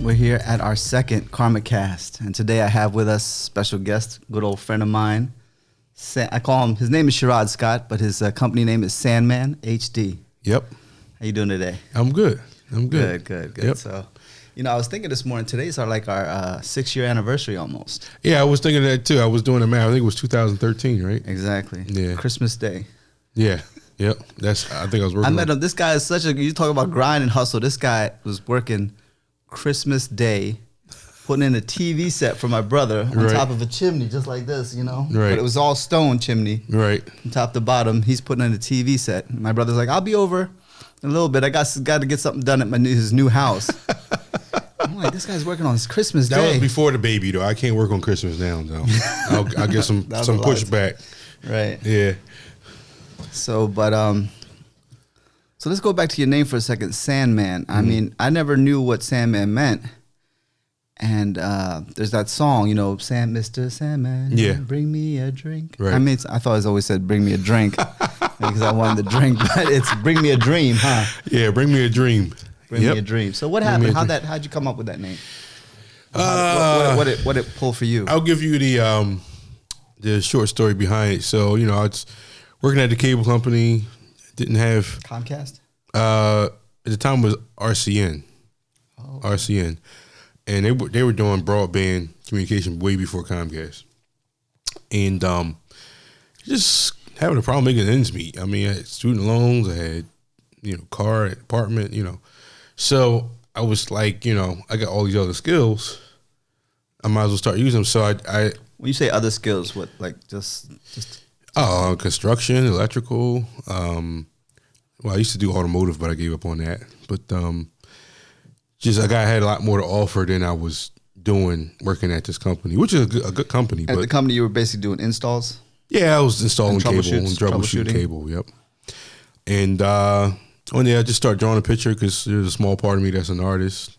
We're here at our second KarmaKast, and today I have with us special guest, good old friend of mine. I call him, his name is Sherrod Scott, but his company name is Sandman HD. Yep. How you doing today? I'm good. Good. Yep. So, I was thinking this morning, today's our 6-year anniversary almost. Yeah, I was thinking that too. I was doing the math. I think it was 2013, right? Exactly. Yeah. Christmas Day. Yeah. Yep. I think I was working. I met him. This guy is you talk about grind and hustle. This guy was working Christmas Day, putting in a TV set for my brother on top of a chimney, just like this, Right. But it was all stone chimney. Right. From top to bottom, he's putting in a TV set. My brother's like, I'll be over in a little bit. I got to get something done at his new house. I'm like, this guy's working on his Christmas Day. That was before the baby, though. I can't work on Christmas now, though. I'll get some pushback. Right. Yeah. So let's go back to your name for a second, Sandman. I mean, I never knew what Sandman meant. And there's that song, Mr. Sandman, bring me a drink. Right. I mean, I thought it always said bring me a drink because I wanted the drink, but it's bring me a dream, huh? Yeah, bring me a dream. Bring me a dream. So what happened? How'd you come up with that name? What it pull for you? I'll give you the short story behind it. So, I was working at the cable company, didn't have KarmaKast? At the time it was RCN. Oh. RCN. And they were doing broadband communication way before Comcast. And just having a problem making ends meet. I mean, I had student loans, I had, car, apartment, So I was like, I got all these other skills. I might as well start using them. So I when you say other skills, what, just construction, electrical. Well, I used to do automotive, but I gave up on that. But I had a lot more to offer than I was doing working at this company, which is a good company. At the company, you were basically doing installs? Yeah, I was installing cable and troubleshooting cable, yep. And one day I just started drawing a picture because there's a small part of me that's an artist.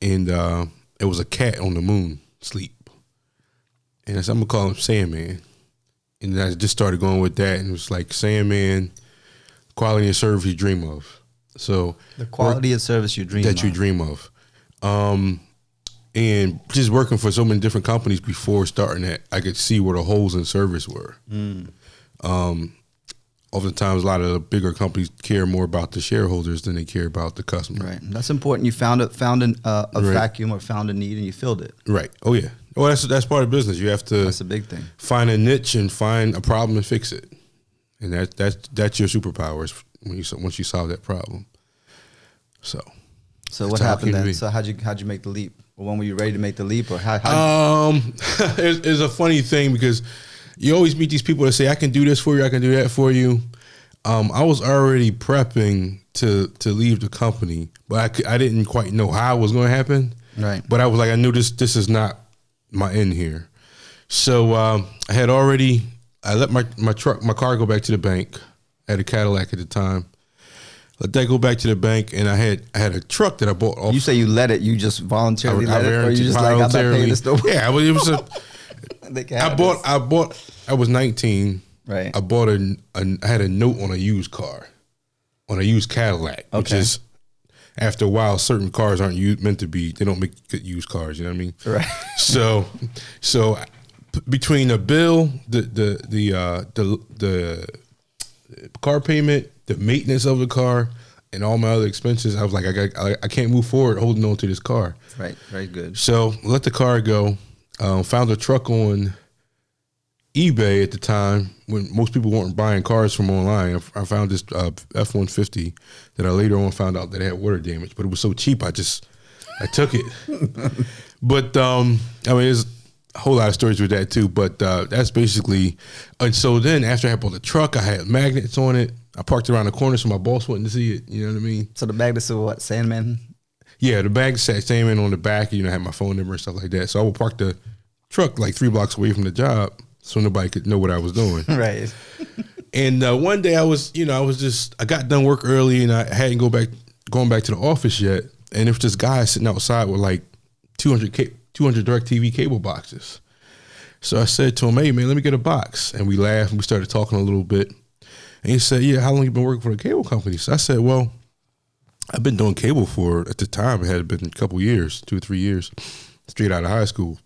And it was a cat on the moon, sleep. And I said, I'm going to call him Sandman. And I just started going with that, and it was like Sandman, quality of service you dream of. So the quality of service you dream of. And just working for so many different companies before starting that, I could see where the holes in service were. Oftentimes, a lot of the bigger companies care more about the shareholders than they care about the customer. Right. That's important. You found a vacuum or found a need and you filled it. Right. Oh yeah. Well, that's part of business. You have to. That's a big thing. Find a niche and find a problem and fix it, and that's your superpowers once you solve that problem. So what happened then? So how'd you make the leap? Or when were you ready to make the leap? Or how? It's a funny thing because you always meet these people that say, I can do this for you, I can do that for you. I was already prepping to leave the company, but I didn't quite know how it was going to happen. Right. But I was like, I knew this is not my end here. So I let my car go back to the bank. I had a Cadillac at the time. Let that go back to the bank, and I had a truck that I bought off. You say you let it, you just voluntarily let it, or you just like, I'm not paying this no. Yeah, well, it was I was 19. Right. I bought I had a note on a used car, on a used Cadillac, which is, after a while, certain cars aren't meant to be. They don't make good used cars. You know what I mean? Right. So between the bill, the car payment, the maintenance of the car, and all my other expenses, I was like, I can't move forward holding on to this car. Right. Very good. So let the car go. Found a truck on eBay at the time when most people weren't buying cars from online. I found this F-150 that I later on found out that it had water damage, but it was so cheap I took it. But I mean, there's a whole lot of stories with that too. But that's basically. And so then after I bought the truck, I had magnets on it. I parked around the corner so my boss wouldn't see it. You know what I mean? So the magnets are what, Sandman? Yeah, the bag said Sandman on the back. I had my phone number and stuff like that. So I would park the truck like 3 blocks away from the job, so nobody could know what I was doing. Right. And one day I got done work early and I hadn't going back to the office yet. And there was this guy sitting outside with like 200 DirecTV cable boxes. So I said to him, hey man, let me get a box. And we laughed and we started talking a little bit. And he said, yeah, how long you been working for the cable company? So I said, well, I've been doing cable for, at the time, it had been a couple years, 2 or 3 years, straight out of high school.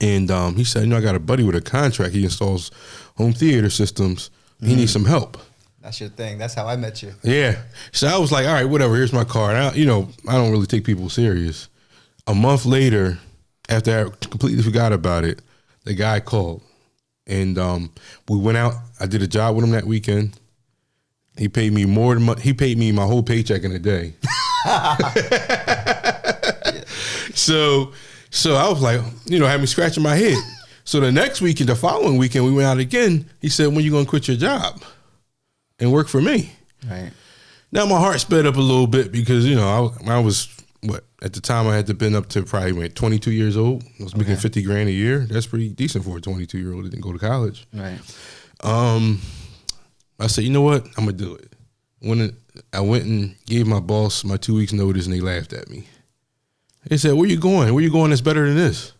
And he said, I got a buddy with a contract. He installs home theater systems. He needs some help. That's your thing. That's how I met you. Yeah. So I was like, all right, whatever. Here's my card. I don't really take people serious. A month later, after I completely forgot about it, the guy called. And we went out. I did a job with him that weekend. He paid me more than he paid me my whole paycheck in a day. So I was like, had me scratching my head. So the next weekend, the following weekend, we went out again. He said, when you going to quit your job and work for me? Right. Now my heart sped up a little bit because, I was, at the time I had to been up to probably 22 years old. I was making $50,000 a year. That's pretty decent for a 22-year-old that didn't go to college. Right. I said, you know what? I'm going to do it. When I went and gave my boss my 2 weeks notice and they laughed at me. They said, where you going? Where you going that's better than this?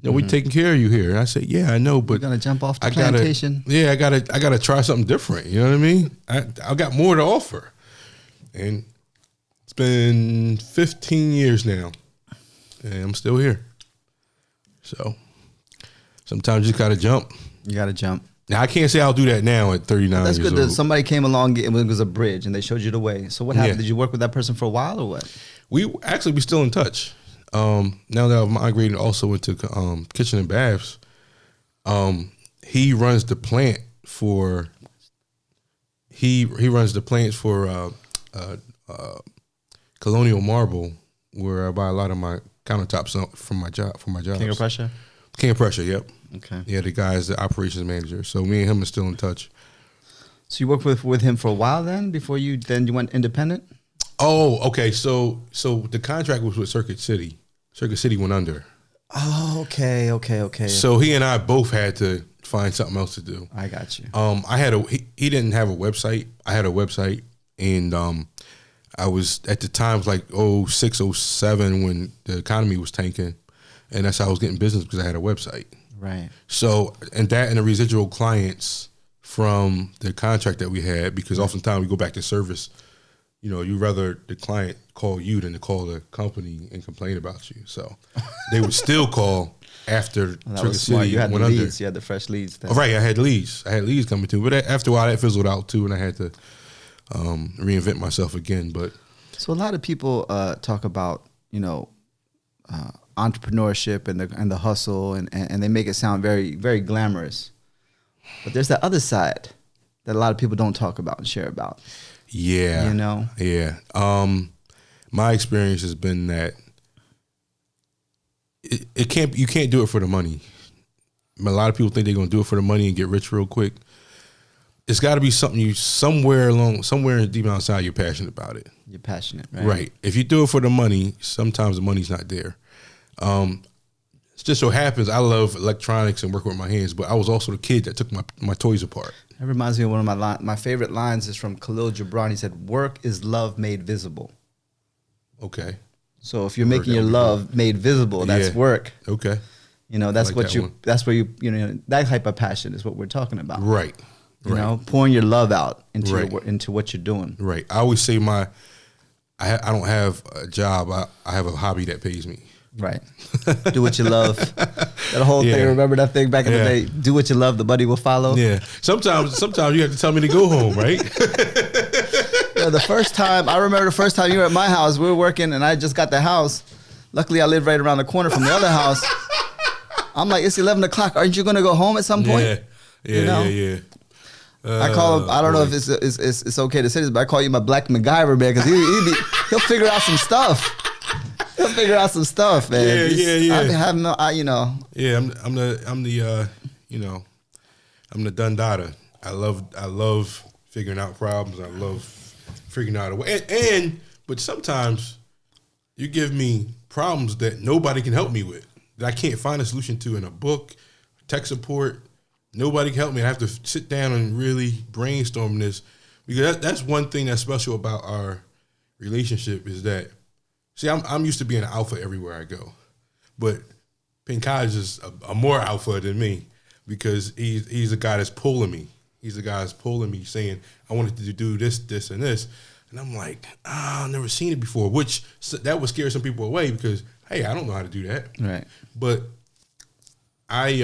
We're taking care of you here. And I said, yeah, I know, but you're gonna jump off the plantation. I gotta try something different. You know what I mean? I got more to offer. And it's been 15 years now. And I'm still here. So sometimes you just gotta jump. You gotta jump. Now I can't say I'll do that now at 39 That's years good old. that somebody came along, it was a bridge and they showed you the way. So what happened? Did you work with that person for a while or what? We still in touch. Now that I've migrated also into kitchen and baths, he runs the plant for Colonial Marble, where I buy a lot of my countertops from my job. King of Prussia? King of Prussia, yep. Okay. Yeah, the guy is the operations manager. So me and him are still in touch. So you worked with him for a while then, before you went independent? Oh, okay. So the contract was with Circuit City. Circuit City went under. Oh, okay. So he and I both had to find something else to do. I got you. He didn't have a website. I had a website, and I was at the times like 06, 07 when the economy was tanking, and that's how I was getting business because I had a website. Right. So and the residual clients from the contract that we had, because oftentimes we go back to service. You rather the client call you than to call the company and complain about you. So they would still call after Circuit City you had went the under. leads. You had the fresh leads. Then. Oh, right, I had leads coming too. But after a while, that fizzled out too, and I had to reinvent myself again. But so a lot of people talk about entrepreneurship and the hustle, and they make it sound very, very glamorous. But there's that other side that a lot of people don't talk about and share about. Yeah. Yeah. My experience has been that you can't do it for the money. A lot of people think they're going to do it for the money and get rich real quick. It's got to be something somewhere deep inside you're passionate about it. You're passionate, right? Right. If you do it for the money, sometimes the money's not there. It just so happens I love electronics and work with my hands, but I was also the kid that took my toys apart. That reminds me of one of my favorite lines is from Khalil Gibran. He said, "Work is love made visible." Okay. So if you're making your love made visible, that's work. Okay. That's like that's where that type of passion is what we're talking about. Right. Pouring your love out into what you're doing. Right. I always say I don't have a job. I have a hobby that pays me. Right. Do what you love. That whole thing. Remember that thing back in the day? Do what you love, the money will follow. Yeah. Sometimes you have to tell me to go home, right? I remember the first time you were at my house, we were working and I just got the house. Luckily I lived right around the corner from the other house. I'm like, it's 11 o'clock. Aren't you going to go home at some point? Yeah. I call him. I don't know if it's okay to say this, but I call you my Black MacGyver, man, because he'll figure out some stuff. He'll figure out some stuff, man. Yeah. I'm the Dundada. I love figuring out problems. I love figuring out a way. But sometimes you give me problems that nobody can help me with, that I can't find a solution to in a book, tech support. Nobody can help me. I have to sit down and really brainstorm this, because that's one thing that's special about our relationship is that, see, I'm used to being an alpha everywhere I go, but Pinkaj is a more alpha than me, because he's the guy that's pulling me. He's the guy that's pulling me, saying, I wanted to do this, and this. And I'm like, I've never seen it before, which that would scare some people away because, hey, I don't know how to do that. Right. But I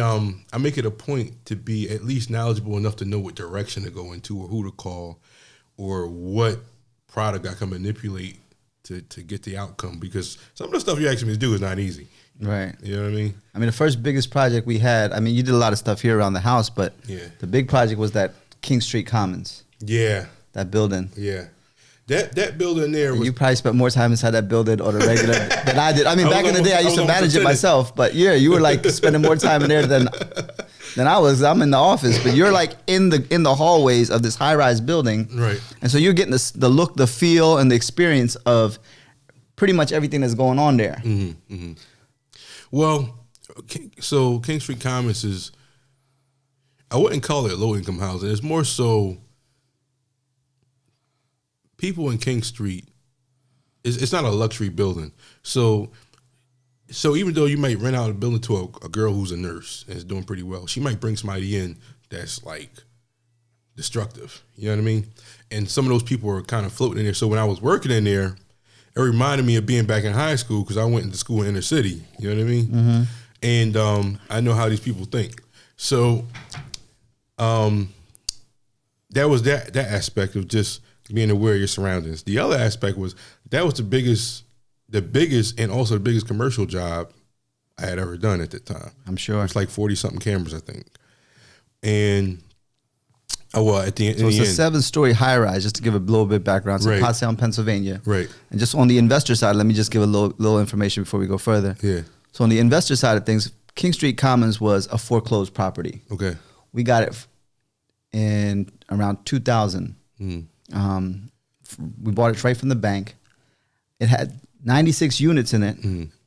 make it a point to be at least knowledgeable enough to know what direction to go into or who to call or what product I can manipulate to get the outcome, because some of the stuff you're asking me to do is not easy. Right. You know what I mean? I mean, the first biggest project we had, I mean, you did a lot of stuff here around the house, but the big project was that King Street Commons. Yeah. That building. Yeah. That building there was... You probably spent more time inside that building or the regular than I did. I mean, back in the day, I used to manage it myself, but yeah, you were like spending more time in there than I was. I'm in the office, but you're like in the hallways of this high-rise building. Right. And so you're getting the look, the feel, and the experience of pretty much everything that's going on there. Mm-hmm, mm-hmm. Well, so King Street Commons is, I wouldn't call it low-income housing. It's more so people in King Street, it's not a luxury building. So even though you might rent out a building to a girl who's a nurse and is doing pretty well, she might bring somebody in that's like destructive. You know what I mean? And some of those people are kind of floating in there. So when I was working in there, it reminded me of being back in high school because I went into school in inner city. You know what I mean? Mm-hmm. And I know how these people think. So that was that aspect of just being aware of your surroundings. The other aspect was that was the biggest and also the biggest commercial job I had ever done at that time. I'm sure. It's like 40-something cameras, I think. And at the end. So it's a 7-story high-rise, just to give a little bit of background. So Pottstown, Pennsylvania. Right. And just on the investor side, let me just give a little information before we go further. Yeah. So on the investor side of things, King Street Commons was a foreclosed property. Okay. We got it in around 2000. We bought it right from the bank. It had 96 units in it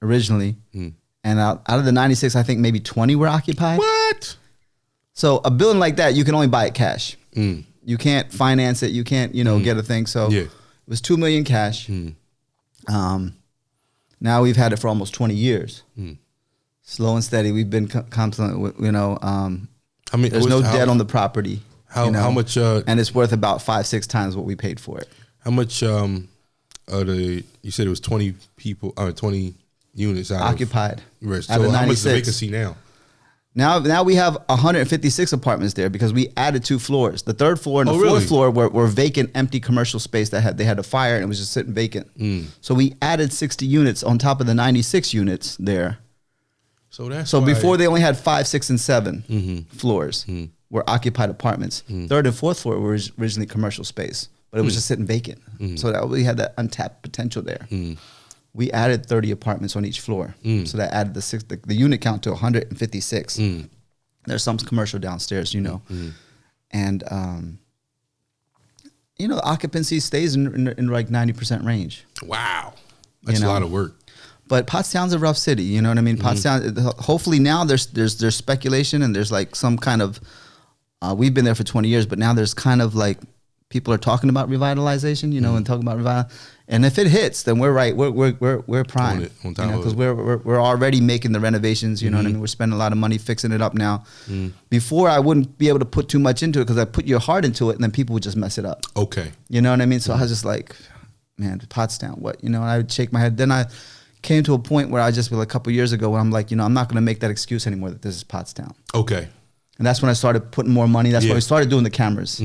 originally. And out of the 96, I think maybe 20 were occupied. What? So a building like that, you can only buy it cash. You can't finance it. You can't, get a thing. So it was $2 million cash. Now we've had it for almost 20 years. Slow and steady. We've been constantly, I mean, there's no debt on the property. How much? And it's worth about 5-6 times what we paid for it. How much? You said it was 20 people, 20 units occupied. Right. So how much is the vacancy now? Now we have 156 apartments there because we added 2 floors. The 3rd floor and the 4th floor were vacant, empty commercial space that they had a fire and it was just sitting vacant. So we added 60 units on top of the 96 units there. So before they only had 5, 6, and 7 floors were occupied apartments. 3rd and 4th floor were originally commercial space, but it was just sitting vacant. So we had that untapped potential there. We added 30 apartments on each floor. So that added the unit count to 156. There's some commercial downstairs, And, the occupancy stays in like 90% range. Wow. That's a lot of work. But Pottstown's a rough city, you know what I mean? Pottstown, hopefully now there's speculation and there's like some kind of, we've been there for 20 years, but now there's kind of like, people are talking about revitalization, and talking about revival. And if it hits, then we're right. We're prime, because we're already making the renovations. You know what I mean? We're spending a lot of money fixing it up now. Before I wouldn't be able to put too much into it because I put your heart into it, and then people would just mess it up. Okay, you know what I mean? So I was just like, man, Pottstown, what? And I would shake my head. Then I came to a point where I just a couple years ago where I'm like, I'm not going to make that excuse anymore that this is Pottstown. Okay, and that's when I started putting more money. That's when we started doing the cameras.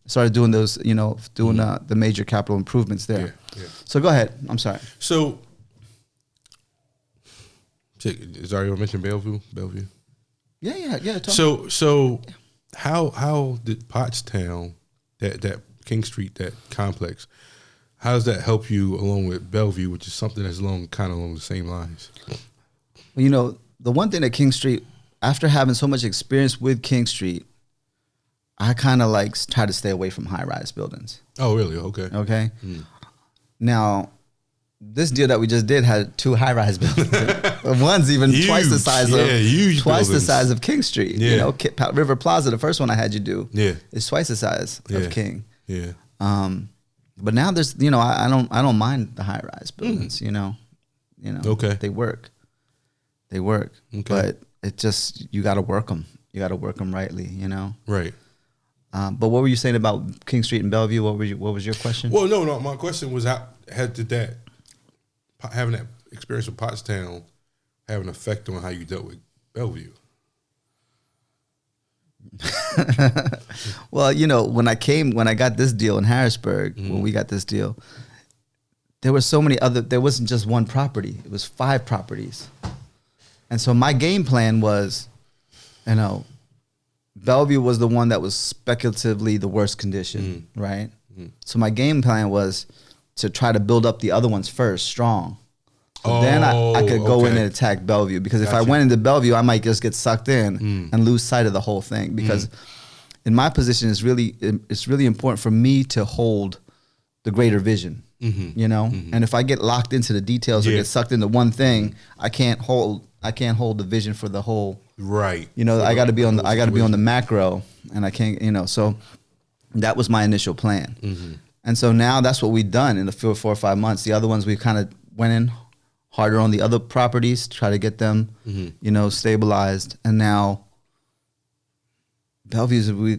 Started doing those, doing the major capital improvements there. Yeah. So go ahead. I'm sorry. So, is already mentioned Bellevue? Yeah. So how did Pottstown, that King Street, that complex, how does that help you along with Bellevue, which is something that's kind of along the same lines? Well, the one thing that King Street, after having so much experience with King Street, I kind of try to stay away from high-rise buildings. Oh, really? Okay. Okay. Now, this deal that we just did had 2 high-rise buildings. One's even huge, twice the size the size of King Street. Yeah. River Plaza, the first one I had you do, is twice the size of King. Yeah. But now there's, I don't mind the high-rise buildings. Okay. They work. Okay. But it just, you got to work them. You got to work them rightly. Right. But what were you saying about King Street and Bellevue? What was your question? Well, no. My question was how did that having that experience with Pottstown have an effect on how you dealt with Bellevue? Well, when I got this deal in Harrisburg, when we got this deal, there were so many there wasn't just one property. It was 5 properties. And so my game plan was, Bellevue was the one that was speculatively the worst condition, right? So my game plan was to try to build up the other ones first, strong. So then I could go in and attack Bellevue, because if I went into Bellevue, I might just get sucked in and lose sight of the whole thing. Because in my position, it's really important for me to hold the greater vision, And if I get locked into the details or get sucked into one thing, I can't hold the vision for the whole. Right. I got to be on the macro, and I can't. So that was my initial plan. And so now that's what we've done in the 4 or 5 months. The other ones we kind of went in harder on the other properties to try to get them, stabilized. And now Bellevue's, we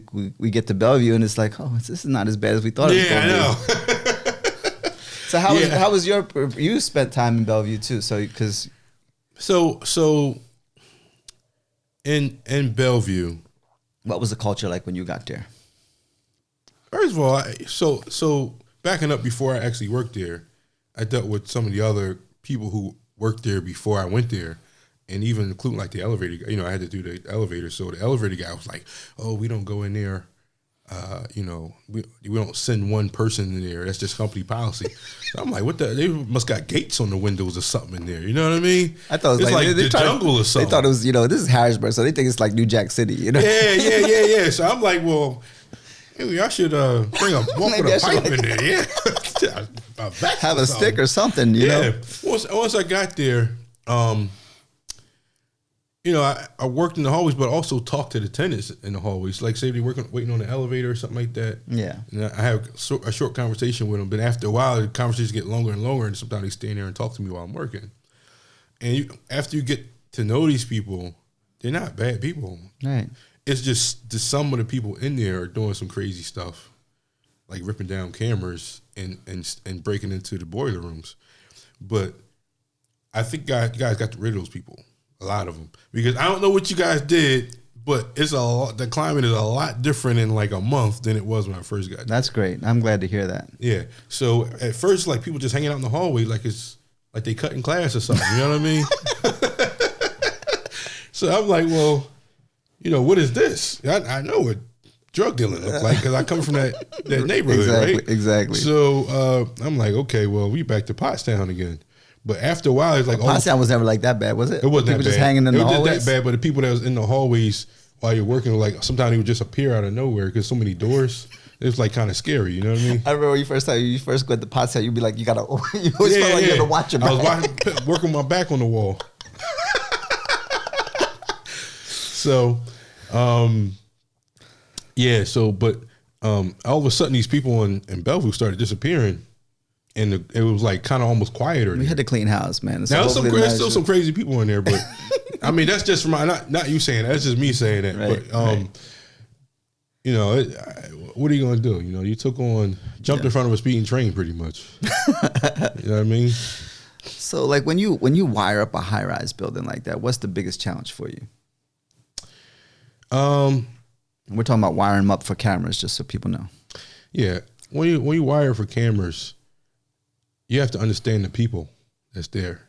get to Bellevue and it's like, this is not as bad as we thought it was going to be. Yeah, I know. So how was you spent time in Bellevue too? So in Bellevue, what was the culture like when you got there? First of all, so backing up before I actually worked there, I dealt with some of the other people who worked there before I went there, and even including like the elevator. I had to do the elevator, so the elevator guy was like, "Oh, we don't go in there. We don't send one person in there. That's just company policy." So I'm like, "What the? They must got gates on the windows or something in there. You know what I mean?" I thought it was like the jungle or something. They thought it was, this is Harrisburg, so they think it's like New Jack City. Yeah. So I'm like, well, maybe I should bring a walk with a pipe in there. Yeah. Have a stick or something, you know? Once I got there, I worked in the hallways, but also talked to the tenants in the hallways. Like, say they're waiting on the elevator or something like that. Yeah. And I have a short conversation with them, but after a while, the conversations get longer and longer, and sometimes they stand there and talk to me while I'm working. And after you get to know these people, they're not bad people. Right. It's just some of the people in there are doing some crazy stuff, like ripping down cameras and breaking into the boiler rooms. But I think you guys got rid of those people, a lot of them, because I don't know what you guys did, but the climate is a lot different in like a month than it was when I first got there. That's great. I'm glad to hear that. Yeah. So at first, like, people just hanging out in the hallway like it's like they cut in class or something. You know what I mean? So I'm like, well, what is this? I know what drug dealing looks like because I come from that neighborhood, right? Exactly. So I'm like, okay, well, we back to Pottstown again. But after a while, it's like, Pottstown was never like that bad, was it? It wasn't that bad. Just hanging in the hallways? It wasn't that bad, but the people that was in the hallways while you're working, like, sometimes they would just appear out of nowhere because so many doors. It was like kind of scary, you know what I mean? I remember when you first go to Pottstown, you'd be like, you always felt like you had to watch your back. I was working my back on the wall. So, but all of a sudden these people in Bellevue started disappearing, and it was like kind of almost quieter. We had to clean house, man. Now there's still some crazy people in there, but I mean that's just from not you saying that. That's just me saying that. Right, but what are you gonna do? You jumped in front of a speeding train, pretty much. You know what I mean? So, like, when you wire up a high-rise building like that, what's the biggest challenge for you? We're talking about wiring them up for cameras, just so people know. Yeah, when you wire for cameras, you have to understand the people that's there,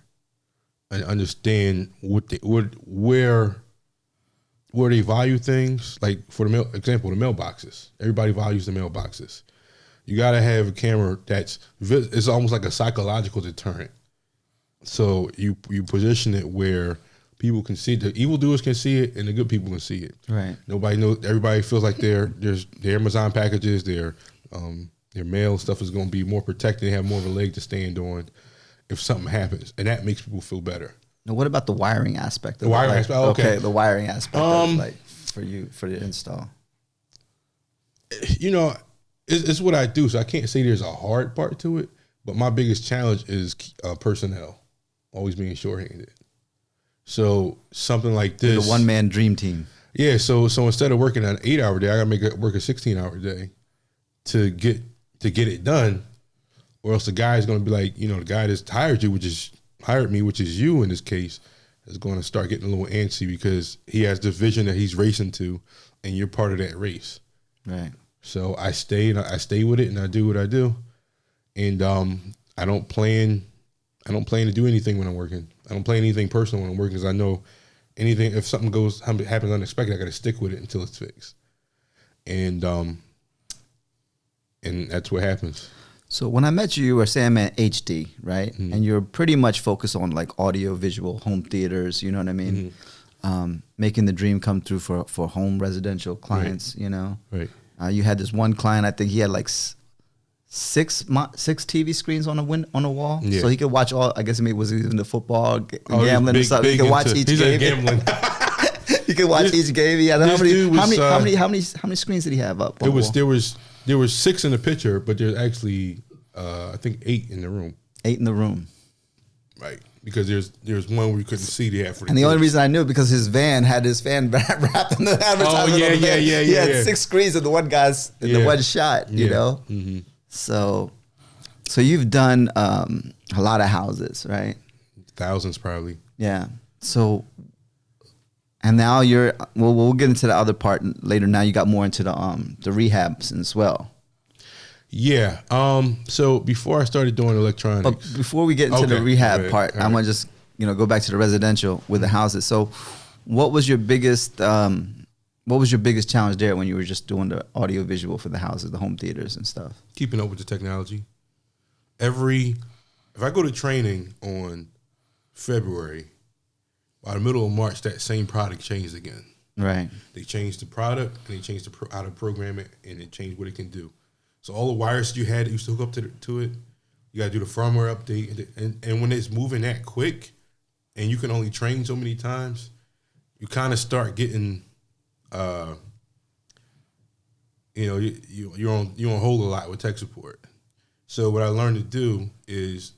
and understand where they value things. Like, for the example, the mailboxes. Everybody values the mailboxes. You got to have a camera it's almost like a psychological deterrent. So you position it where people can see it. The evildoers can see it, and the good people can see it. Right. Nobody knows. Everybody feels like their Amazon packages, their mail stuff is going to be more protected. They have more of a leg to stand on if something happens, and that makes people feel better. Now, what about the wiring aspect? The wiring aspect. Okay, the wiring aspect. For the install. It's what I do, so I can't say there's a hard part to it. But my biggest challenge is personnel, always being shorthanded. So something like this, the one-man dream team. Yeah, so instead of working an 8-hour day, I gotta work a 16-hour day to get it done, or else the guy's gonna be like, the guy that's hired me, which is you in this case, is going to start getting a little antsy because he has the vision that he's racing to, and you're part of that race. Right. So I stay with it, and I do what I do, and I don't plan to do anything when I'm working. I don't plan anything personal when I'm working because I know if something happens unexpected, I got to stick with it until it's fixed, and that's what happens. So when I met you, you were saying I'm at HD, right? Mm-hmm. And you're pretty much focused on like audio, visual, home theaters. You know what I mean? Mm-hmm. Making the dream come through for home residential clients. Right. Right. You had this one client. I think he had like six TV screens on a wall, so he could watch all. I guess it was even the football, gambling, and stuff. He could watch each game. Gambling. He could watch each game. Yeah. How many screens did he have up? There was 6 in the picture, but there's actually I think 8 in the room. 8 in the room. Right. Because there's one where you couldn't see the ad for the And the only reason I knew because his van had his fan wrapped in the advertisement. Oh yeah. He had 6 screens of the one guy's in the one shot. You know. Mm-hmm. So you've done a lot of houses, right? Thousands, probably. Yeah. So, and now we'll get into the other part later. Now you got more into the rehabs as well. Yeah. So before I started doing electronics, but before we get into the rehab part, I want to just go back to the residential with the houses. So, what was your biggest challenge there when you were just doing the audio visual for the houses, the home theaters and stuff? Keeping up with the technology. If I go to training on February, by the middle of March, that same product changed again. Right. They changed the product, and they changed how to program it, and it changed what it can do. So all the wires you had that used to hook up to it, you got to do the firmware update. And when it's moving that quick, and you can only train so many times, you kind of start getting, you're on hold a lot with tech support. So what I learned to do is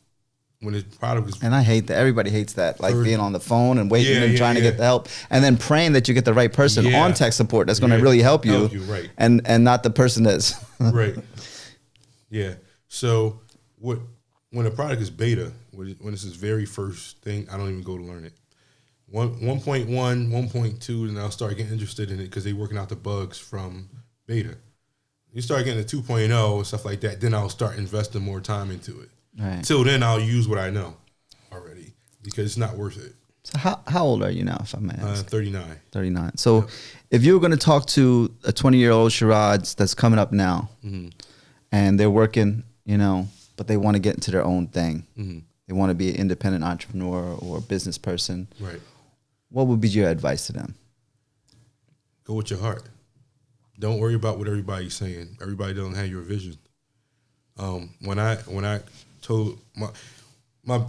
when the product is... And I hate that. Everybody hates that. Like being on the phone and waiting and trying to get the help. And then praying that you get the right person on tech support that's going to really help you. Right. And not the person that's... Right. Yeah. So when a product is beta, when it's this very first thing, I don't even go to learn it. 1.1, 1.2, and I'll start getting interested in it because they're working out the bugs from beta. You start getting to 2.0 and stuff like that, then I'll start investing more time into it. Right. Till then, I'll use what I know already because it's not worth it. So how old are you now, if I may ask? 39. 39. So if you were going to talk to a 20-year-old charades that's coming up now, and they're working, but they want to get into their own thing. Mm-hmm. They want to be an independent entrepreneur or business person. Right. What would be your advice to them? Go with your heart. Don't worry about what everybody's saying. Everybody doesn't have your vision. When I told I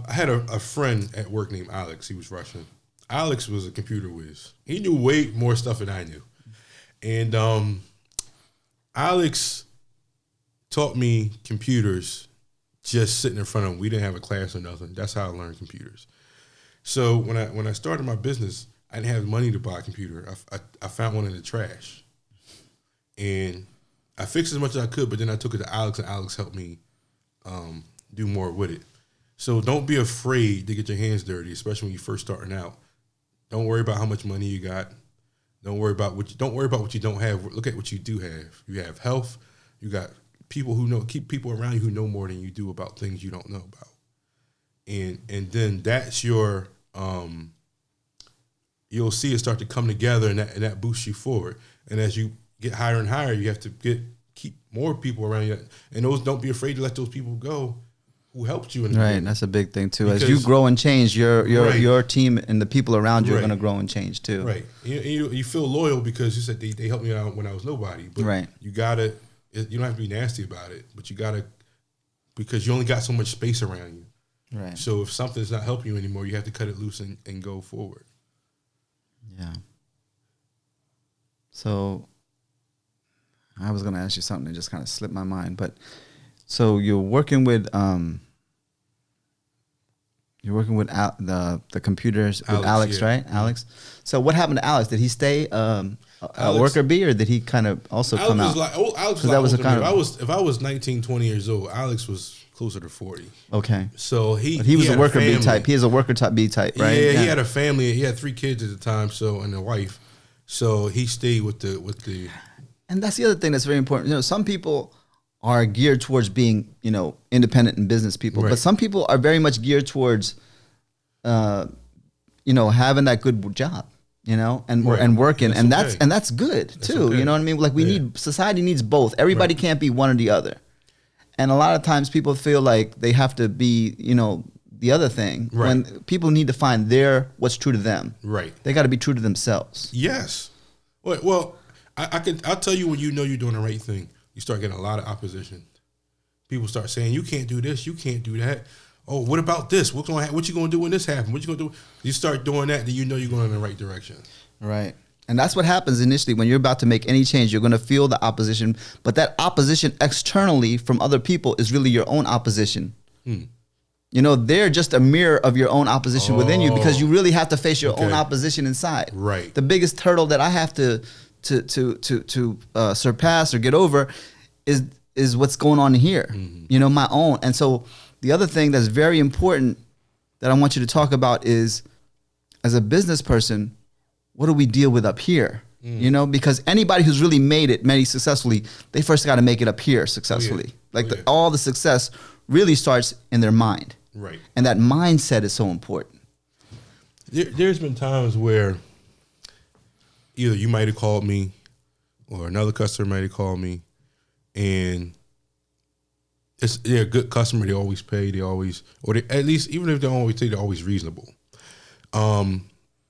had a friend at work named Alex. He was Russian. Alex was a computer whiz. He knew way more stuff than I knew. And Alex taught me computers just sitting in front of him. We didn't have a class or nothing. That's how I learned computers. So when I started my business, I didn't have money to buy a computer. I found one in the trash. And I fixed as much as I could, but then I took it to Alex, and Alex helped me do more with it. So don't be afraid to get your hands dirty, especially when you're first starting out. Don't worry about how much money you got. Don't worry about what you don't have. Look at what you do have. You have health. You got people keep people around you who know more than you do about things you don't know about. And then that's your you'll see it start to come together, and that boosts you forward. And as you get higher and higher, you have to keep more people around you, and don't be afraid to let those people go who helped you in the beginning. That's a big thing too. As you grow and change, your team and the people around you are going to grow and change too. Right. You feel loyal because you said they helped me out when I was nobody. But you gotta. You don't have to be nasty about it, but you gotta, because you only got so much space around you. Right. So if something's not helping you anymore, you have to cut it loose and go forward. Yeah. So I was going to ask you something that just kind of slipped my mind, but so you're working with You're working with the computers with Alex, yeah. right? Alex. So what happened to Alex? Did he stay a worker bee, or did he kind of also come out? Alex was that was a kind of. If I was 19, 20 years old, Alex was closer to 40. Okay. So he was a worker bee type. He is a worker type bee type, right? Yeah, he had a family. He had 3 kids at the time, and a wife. So he stayed with the. And that's the other thing that's very important. You know, some people are geared towards being, you know, independent and business people, but some people are very much geared towards, you know, having that good job, you know, and working, and that's good too. Okay. You know what I mean? Like society needs both. Everybody can't be one or the other. And a lot of times people feel like they have to be, you know, the other thing. When people need to find what's true to them. Right. They got to be true to themselves. Yes. Well, I'll tell you when you know you're doing the right thing. You start getting a lot of opposition. People start saying, you can't do this, you can't do that. Oh, what about this? What you gonna do when this happens? What you gonna do? You start doing that, then you know you're going in the right direction. Right. And that's what happens initially when you're about to make any change. You're going to feel the opposition, but that opposition externally from other people is really your own opposition. You know, they're just a mirror of your own opposition within you, because you really have to face your own opposition inside. Right. The biggest hurdle that I have to surpass or get over is what's going on here. You know, my own. And so the other thing that's very important that I want you to talk about is, as a business person, what do we deal with up here? You know, because anybody who's really made successfully, they first got to make it up here successfully. All the success really starts in their mind. Right. And that mindset is so important. There's been times where either you might have called me or another customer might have called me, and they're a good customer. They always pay. At least, even if they don't always pay, they're always reasonable.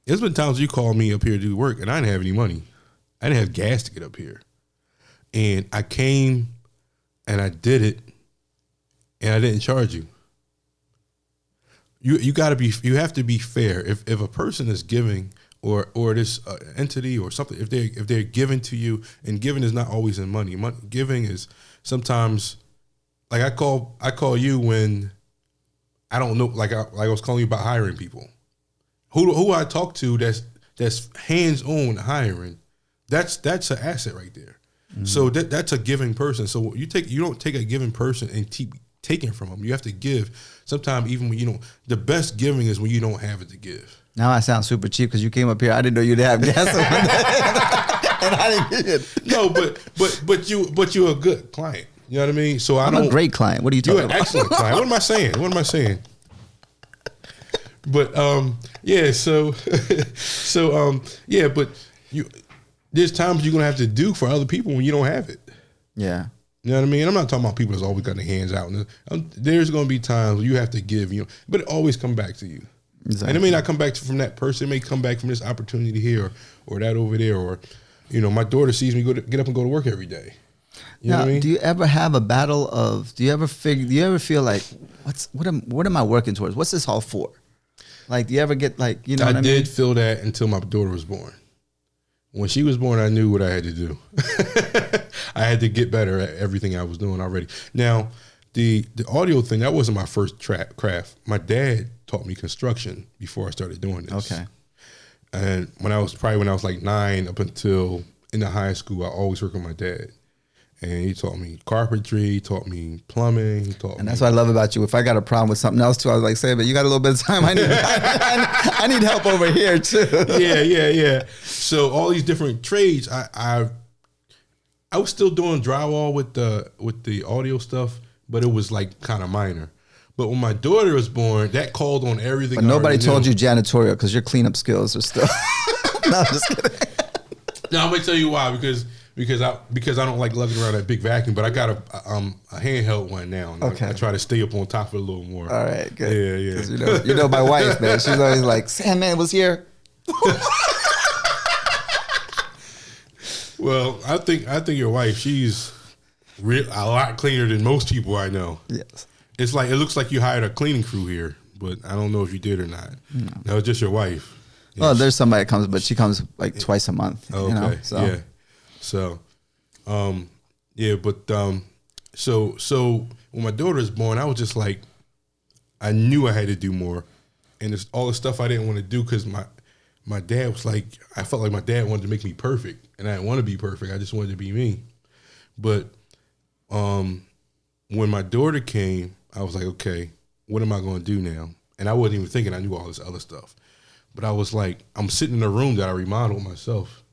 There's been times you called me up here to do work, and I didn't have any money. I didn't have gas to get up here. And I came, and I did it, and I didn't charge you. You have to be fair. If a person is giving, or this entity or something, if they're giving to you, and giving is not always in money. Giving is sometimes, like I call you when I don't know, like I was calling you about hiring people. Who I talk to that's hands on hiring, that's an asset right there. So that's a giving person. So you don't take a giving person and keep taking from them. You have to give. Sometimes even when you don't, the best giving is when you don't have it to give. Now I sound super cheap because you came up here. I didn't know you'd have gas, and I didn't get it. No, but you're a good client. You know what I mean? So I'm a great client. What are you talking about? You're an excellent client. What am I saying? But yeah. So but there's times you're gonna have to do for other people when you don't have it. Yeah. You know what I mean? I'm not talking about people that's always got their hands out. There's going to be times where you have to give, but it always come back to you. Exactly. And it may not come back from that person. It may come back from this opportunity here or that over there. Or, my daughter sees me get up and go to work every day. You know what I mean? Do you ever have a battle of? Do you ever feel like what am I working towards? What's this all for? Like, do you ever get like I did feel that until my daughter was born. When she was born, I knew what I had to do. I had to get better at everything I was doing already. Now, the audio thing, that wasn't my first craft. My dad taught me construction before I started doing this. Okay. And when I was like 9 up until in the high school, I always worked with my dad. And he taught me carpentry, he taught me plumbing, And that's what I love about you. If I got a problem with something else too, I was like, say, but you got a little bit of time. I need help over here too. Yeah. So all these different trades, I was still doing drywall with the audio stuff, but it was like kind of minor. But when my daughter was born, that called on everything. But nobody told you janitorial because your cleanup skills are still. No, I'm just kidding. No, I'm gonna tell you why, because I don't like lugging around that big vacuum, but I got a handheld one now. And okay. I try to stay up on top of it a little more. All right, good. Yeah. You know my wife, man. She's always like, Sandman was here. Well, I think your wife, she's a lot cleaner than most people I know. Yes. It looks like you hired a cleaning crew here, but I don't know if you did or not. No, that was just your wife. Well, there's somebody that comes, but she comes like twice a month. Okay. Yeah. So, so when my daughter was born, I was just like, I knew I had to do more. and it's all the stuff I didn't want to do because my dad was like, I felt like my dad wanted to make me perfect, and I didn't want to be perfect. I just wanted to be me. But when my daughter came, I was like, okay, what am I going to do now? And I wasn't even thinking I knew all this other stuff. But I was like, I'm sitting in a room that I remodeled myself.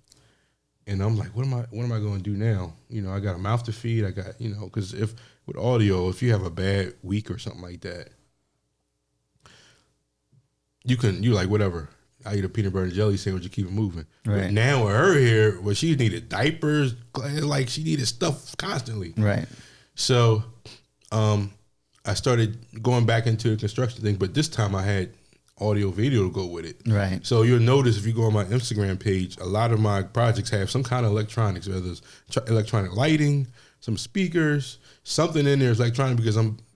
And I'm like, what am I going to do now? You know, I got a mouth to feed. I got, you know, because if with audio, if you have a bad week or something like that, you like, whatever. I eat a peanut butter and jelly sandwich to keep it moving. Right. But now with her here, well, she needed diapers, like she needed stuff constantly. Right. So I started going back into the construction thing, but this time I had audio video to go with it. Right. So you'll notice if you go on my Instagram page, a lot of my projects have some kind of electronics, whether it's electronic lighting, some speakers, something in there is electronic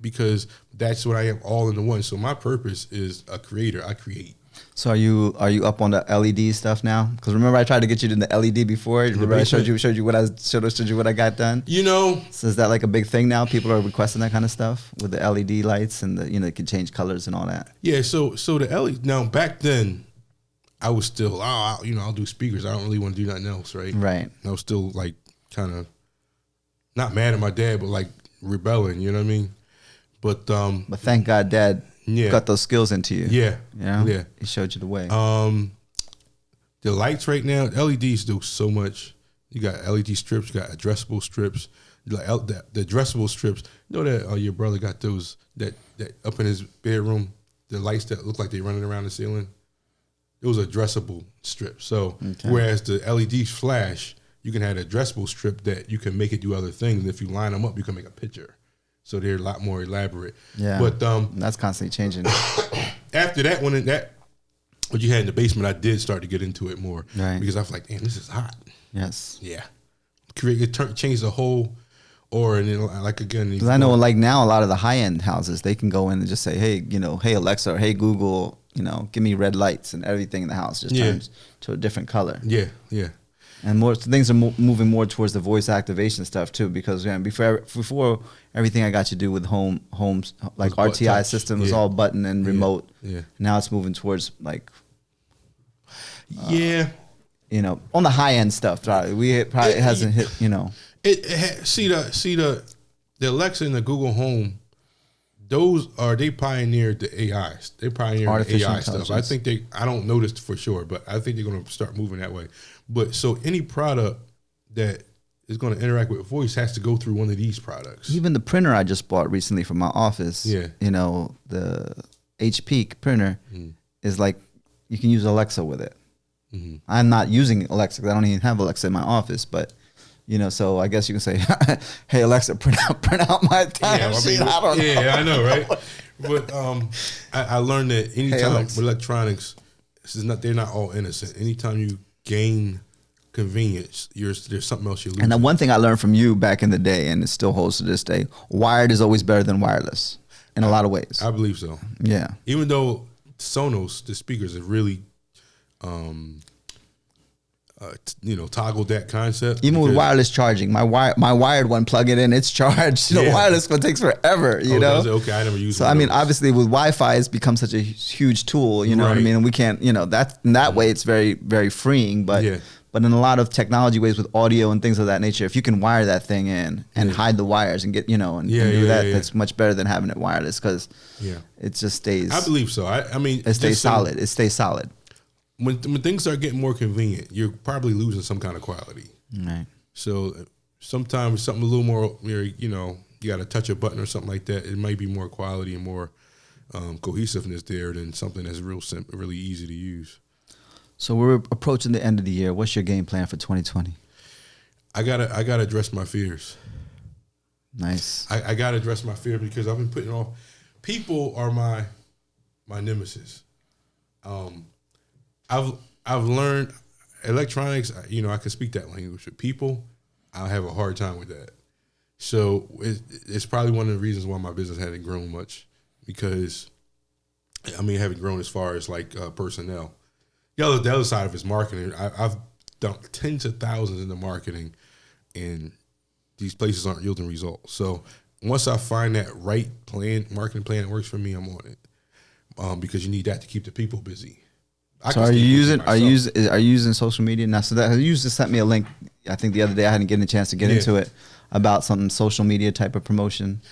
because that's what I am all in the one. So my purpose is a creator. I create. So are you up on the LED stuff now? Because remember I tried to get you to the LED before. Remember I showed you what I got done. You know, so is that like a big thing now? People are requesting that kind of stuff with the LED lights and it can change colors and all that. Yeah. So the LED now back then, I was still I'll do speakers. I don't really want to do nothing else, right? Right. I was still like kind of not mad at my dad, but like rebelling. You know what I mean? But thank God, Dad. Got those skills into you. Yeah. You know? Yeah. He showed you the way. The lights right now, LEDs do so much. You got LED strips, you got addressable strips. Like the addressable strips, you know that your brother got those that up in his bedroom, the lights that look like they're running around the ceiling. It was addressable strip. So whereas the LEDs flash, you can have an addressable strip that you can make it do other things. And if you line them up, you can make a picture. So they're a lot more elaborate. Yeah, but that's constantly changing. After that, what you had in the basement, I did start to get into it more, right? Because I was like, damn, this is hot. Yes. Yeah. Change the whole aura, and then like again. Because I know, like now, a lot of the high end houses, they can go in and just say, hey, hey Alexa, or hey Google, give me red lights, and everything in the house just turns to a different color. Yeah. Yeah. And more things are moving more towards the voice activation stuff too, because before everything I got you do with homes like RTI system was all button and remote. Yeah. Now it's moving towards like, on the high end stuff. It hasn't hit. See the Alexa and the Google Home. They pioneered the AI. They pioneered artificial AI stuff. I think I don't know this for sure, but I think they're going to start moving that way. But so any product that is going to interact with voice has to go through one of these products. Even the printer I just bought recently for my office, the HP printer is like, you can use Alexa with it. Mm-hmm. I'm not using Alexa because I don't even have Alexa in my office, but so I guess you can say, hey Alexa, print out my time sheet. I don't know. Yeah, I know, right? But I learned that anytime with electronics, they're not all innocent. Anytime you gain convenience, there's something else you lose. And the one thing I learned from you back in the day, and it still holds to this day, wired is always better than wireless in a lot of ways. I believe so. Yeah. Even though Sonos, the speakers have really toggled that concept. Even with wireless charging, my wired one, plug it in, it's charged. The wireless one takes forever. You know. Okay, I never used. So I mean, obviously, with Wi-Fi, it's become such a huge tool. You know what I mean? And we can't. That in that way, it's very, very freeing. But in a lot of technology ways with audio and things of that nature, if you can wire that thing in and hide the wires and get do that, that's much better than having it wireless because it just stays. I believe so. I mean, it stays solid. It stays solid. When things start getting more convenient, you're probably losing some kind of quality. Right. So sometimes something a little more, you got to touch a button or something like that. It might be more quality and more cohesiveness there than something that's real simple, really easy to use. So we're approaching the end of the year. What's your game plan for 2020? I gotta address my fears. Nice. I gotta address my fear because I've been putting off. People are my nemesis. I've learned electronics. I can speak that language. With people, I'll have a hard time with that. So it's probably one of the reasons why my business hadn't grown much because, haven't grown as far as like personnel. The other side of it is marketing. I've done tens of thousands in the marketing, and these places aren't yielding results. So once I find that right marketing plan that works for me, I'm on it. because you need that to keep the people busy. So are you using social media now? So that you just sent me a link. I think the other day I hadn't gotten a chance to get into it about some social media type of promotion.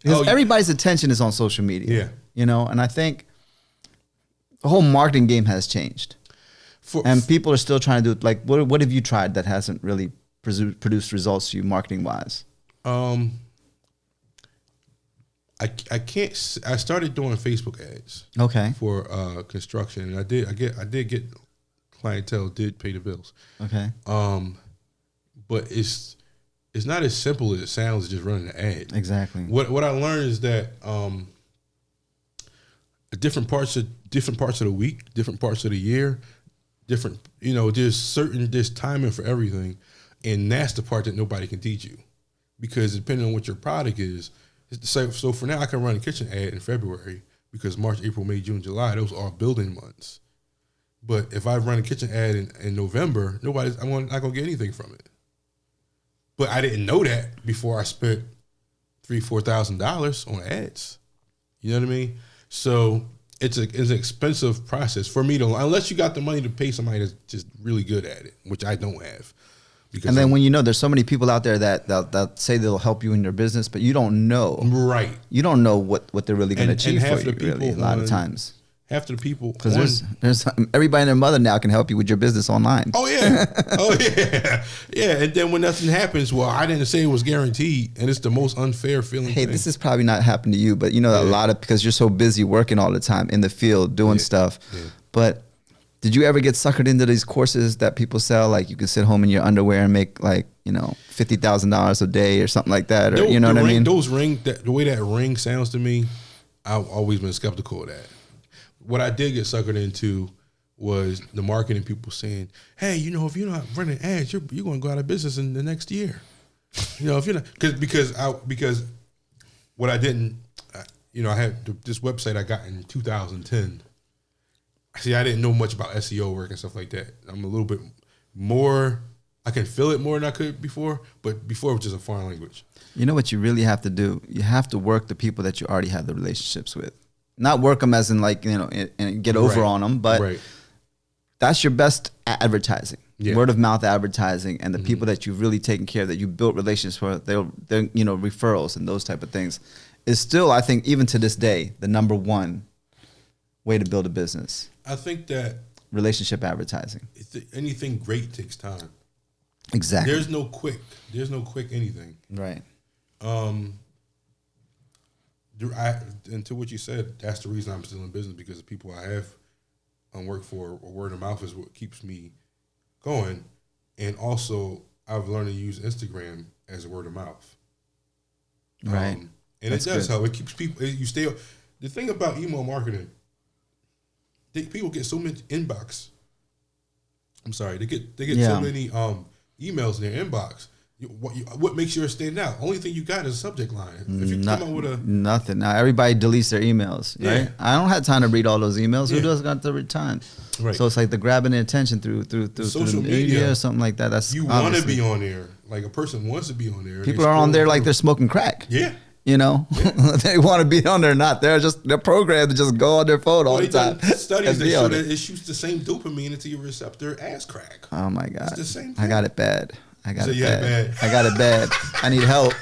Because everybody's attention is on social media. Yeah, you know, and I think the whole marketing game has changed, and people are still trying to do like what have you tried that hasn't really produced results to you marketing wise? I can't. I started doing Facebook ads. Okay. For construction, and I did get clientele, did pay the bills. Okay. But it's not as simple as it sounds. Just running an ad. Exactly. What I learned is that different parts of the week, different parts of the year, different. You know, there's timing for everything, and that's the part that nobody can teach you, because depending on what your product is. So for now, I can run a kitchen ad in February because March, April, May, June, July, those are building months. But if I run a kitchen ad in November, I'm not gonna get anything from it. But I didn't know that before I spent $3,000-$4,000 on ads. You know what I mean? So it's an expensive process for me unless you got the money to pay somebody that's just really good at it, which I don't have. And then when there's so many people out there that say they'll help you in your business, but you don't know. Right. You don't know what they're really going to achieve for you, really, a lot of times. Half of the people. Because there's everybody and their mother now can help you with your business online. Oh, yeah. Oh, yeah. Yeah, and then when nothing happens, well, I didn't say it was guaranteed, and it's the most unfair feeling thing. This has probably not happened to you, but you know, because you're so busy working all the time in the field doing stuff. Yeah. But did you ever get suckered into these courses that people sell? Like you can sit home in your underwear and make like, you know, $50,000 a day or something like that. Or, you know what I mean? The way that ring sounds to me, I've always been skeptical of that. What I did get suckered into was the marketing people saying, hey, you know, if you're not running ads, you're going to go out of business in the next year. You know, if you're not, because what I didn't, you know, I had this website I got in 2010. See, I didn't know much about SEO work and stuff like that. I'm a little bit more, I can feel it more than I could before, but before it was just a foreign language. You know what you really have to do? You have to work the people that you already have the relationships with. Not work them as in like, you know, and get over on them, but that's your best advertising. Yeah. Word of mouth advertising, and the people that you've really taken care of, that you built relationships with, they're you know, referrals and those type of things, is still, I think, even to this day, the number one way to build a business. I think that relationship advertising. Anything great takes time. Exactly. There's no quick anything. Right. And to what you said, that's the reason I'm still in business, because the people I have work for, word of mouth is what keeps me going. And also, I've learned to use Instagram as a word of mouth. Right. And that's it does help. It keeps people. You stay. The thing about email marketing, people get so many inbox. I'm sorry, they get so many emails in their inbox. What makes yours stand out? Only thing you got is a subject line. If you come up with nothing. Now everybody deletes their emails, right? I don't have time to read all those emails. Who does got the time? Right. So it's like the grabbing their attention through social media or something like that. That's you want to be on there. Like a person wants to be on there. People are on there like they're smoking crack. Yeah. You know, they want to be on there or not. They're programmed to just go on their phone all the time. Studies that show that it shoots the same dopamine into your receptor as crack. Oh my God. It's the same thing. I got it bad. I got it bad. I need help.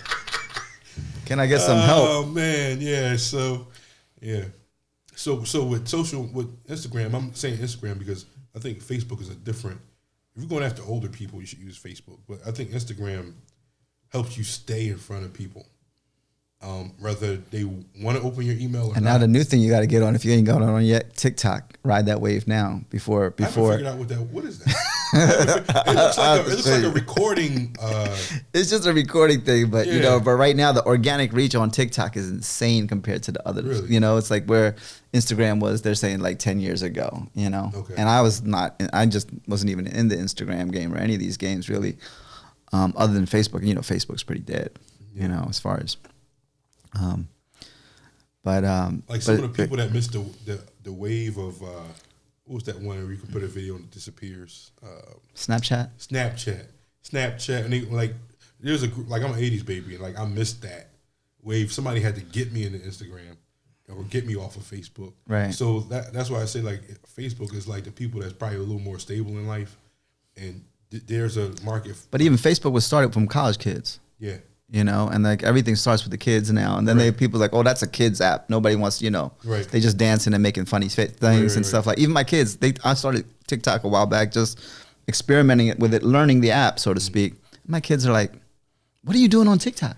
Can I get some help? Oh man, yeah. So with Instagram, I'm saying Instagram because I think Facebook is a different. If you're going after older people, you should use Facebook. But I think Instagram helps you stay in front of people. Whether they want to open your email or not. And now the new thing you got to get on, if you ain't got on yet, TikTok. Ride that wave now. Before I haven't figured out what is that. It looks like a recording. It's just a recording thing, but you know. But right now, the organic reach on TikTok is insane compared to the others. Really? You know, it's like where Instagram was. They're saying like 10 years ago. You know, and I just wasn't even in the Instagram game or any of these games really, other than Facebook. You know, Facebook's pretty dead. Yeah. You know, as far as. Like some of the people that missed the wave of what was that one where you can put a video and it disappears? Snapchat, and they, like there's a group, like I'm an '80s baby, and like I missed that wave. Somebody had to get me into Instagram, or get me off of Facebook. Right. So that's why I say like Facebook is like the people that's probably a little more stable in life, and there's a market. But even Facebook was started from college kids. Yeah. You know, and like everything starts with the kids now, and then people like, oh, that's a kids app. Nobody wants, you know, they just dancing and making funny things and stuff like. Even my kids, I started TikTok a while back, just experimenting with it, learning the app, so to speak. My kids are like, "What are you doing on TikTok?"